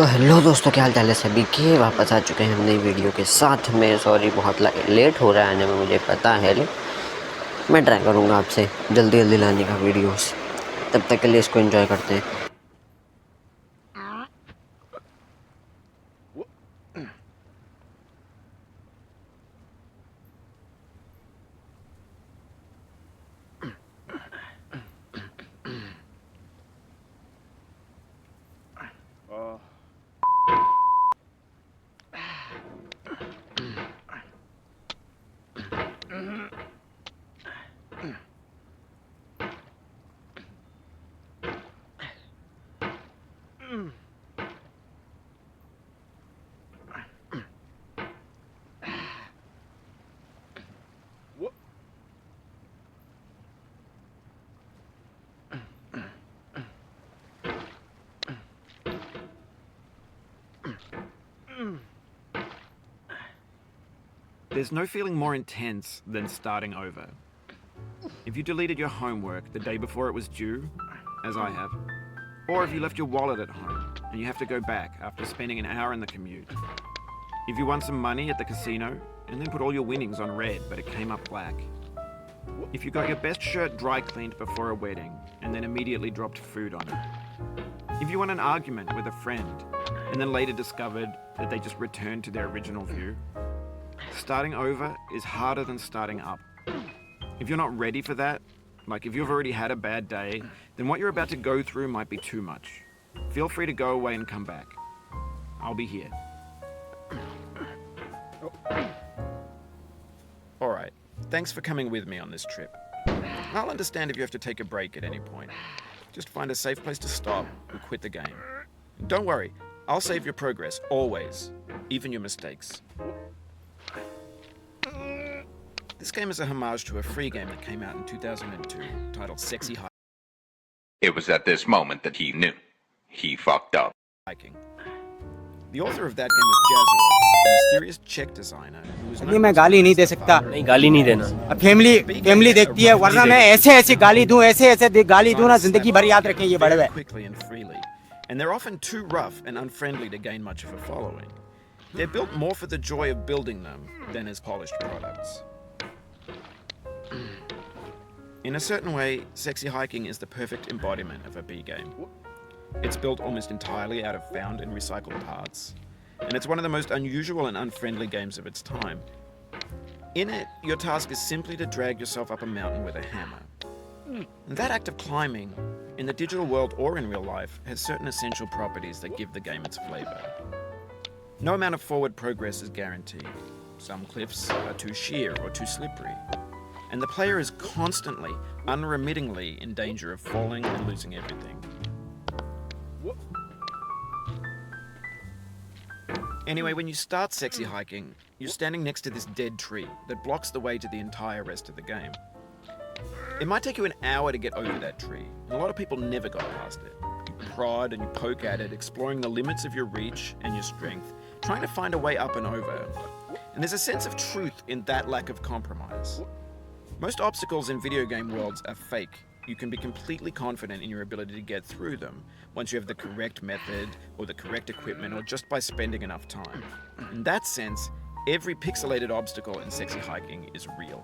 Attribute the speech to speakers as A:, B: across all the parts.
A: तो हेलो दोस्तों, क्या हाल चाल है सभी के। वापस आ चुके हैं हम नई वीडियो के साथ में। सॉरी बहुत लेट हो रहा है आने में, मुझे पता है, लेकिन मैं ट्राई करूँगा आपसे जल्दी जल्दी लाने का वीडियोस। तब तक के लिए इसको एंजॉय करते हैं।
B: There's no feeling more intense than starting over. If you deleted your homework the day before it was due, as I have, or if you left your wallet at home and you have to go back after spending an hour in the commute. If you won some money at the casino and then put all your winnings on red but it came up black. If you got your best shirt dry cleaned before a wedding and then immediately dropped food on it. If you won an argument with a friend and then later discovered that they just returned to their original view. Starting over is harder than starting up. If you're not ready for that, like if you've already had a bad day, then what you're about to go through might be too much. Feel free to go away and come back. I'll be here. Alright, thanks for coming with me on this trip. I'll understand if you have to take a break at any point. Just find a safe place to stop and quit the game. And don't worry, I'll save your progress, always, even your mistakes. This game is a homage to a free game that came out in 2002 titled Sexy
C: It was at this moment that he knew. He fucked up.
B: Hiking. The author of that game was Jazzo, a mysterious Czech designer who was
D: मैं गाली नहीं दे सकता।
E: नहीं, गाली नहीं देना।
D: अब family देखती है, वरना मैं ऐसे गाली दूं, ऐसे गाली दूं ना, जिंदगी भर याद रखें ये बड़े हुए।
B: quickly and freely, and they're often too rough and unfriendly to gain much of a following. They're built more for the joy of building them than as polished products. In a certain way, Sexy Hiking is the perfect embodiment of a B game. It's built almost entirely out of found and recycled parts, and it's one of the most unusual and unfriendly games of its time. In it, your task is simply to drag yourself up a mountain with a hammer. And that act of climbing, in the digital world or in real life, has certain essential properties that give the game its flavor. No amount of forward progress is guaranteed. Some cliffs are too sheer or too slippery. And the player is constantly, unremittingly in danger of falling and losing everything. Anyway, when you start Sexy Hiking, you're standing next to this dead tree that blocks the way to the entire rest of the game. It might take you an hour to get over that tree, and a lot of people never got past it. You prod and you poke at it, exploring the limits of your reach and your strength, trying to find a way up and over. And there's a sense of truth in that lack of compromise. Most obstacles in video game worlds are fake. You can be completely confident in your ability to get through them once you have the correct method or the correct equipment or just by spending enough time. In that sense, every pixelated obstacle in Sexy Hiking is real.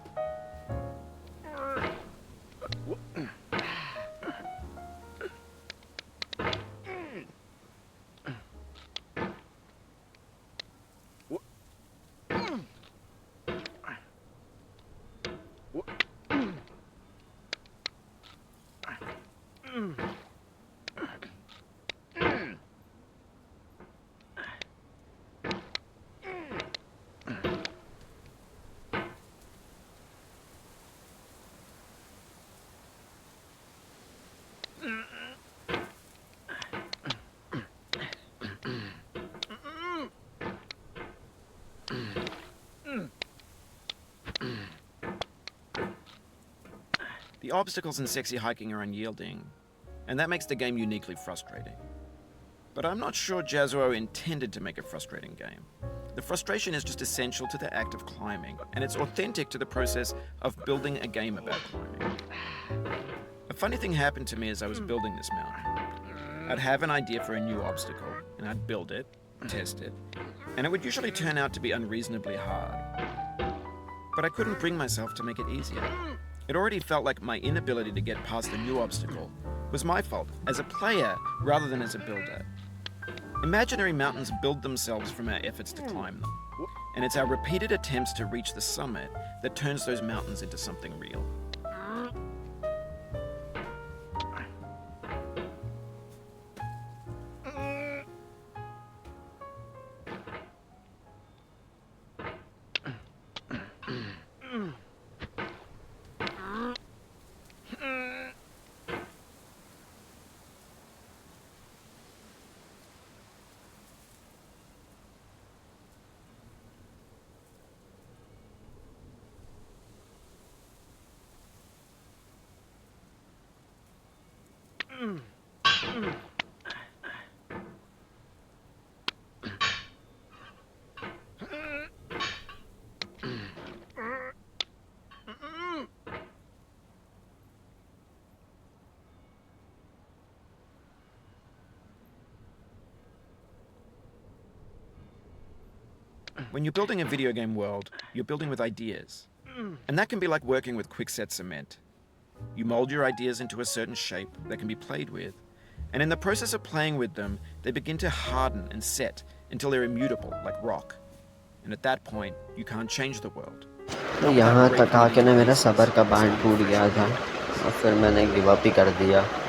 B: The obstacles in Sexy Hiking are unyielding, and that makes the game uniquely frustrating. But I'm not sure Jazzo intended to make a frustrating game. The frustration is just essential to the act of climbing, and it's authentic to the process of building a game about climbing. A funny thing happened to me as I was building this mountain. I'd have an idea for a new obstacle, and I'd build it, test it, and it would usually turn out to be unreasonably hard. But I couldn't bring myself to make it easier. It already felt like my inability to get past the new obstacle was my fault as a player rather than as a builder. Imaginary mountains build themselves from our efforts to climb them, and it's our repeated attempts to reach the summit that turns those mountains into something real. When you're building a video game world, you're building with ideas. And that can be like working with quickset cement. You mold your ideas into a certain shape that can be played with, and in the process of playing with them, they begin to harden and set until they're immutable, like rock. And at that point, you can't change the world.
A: तो यहाँ तक आके ना मेरा सब्र का बांध टूट गया था और फिर मैंने गिव अप ही कर दिया.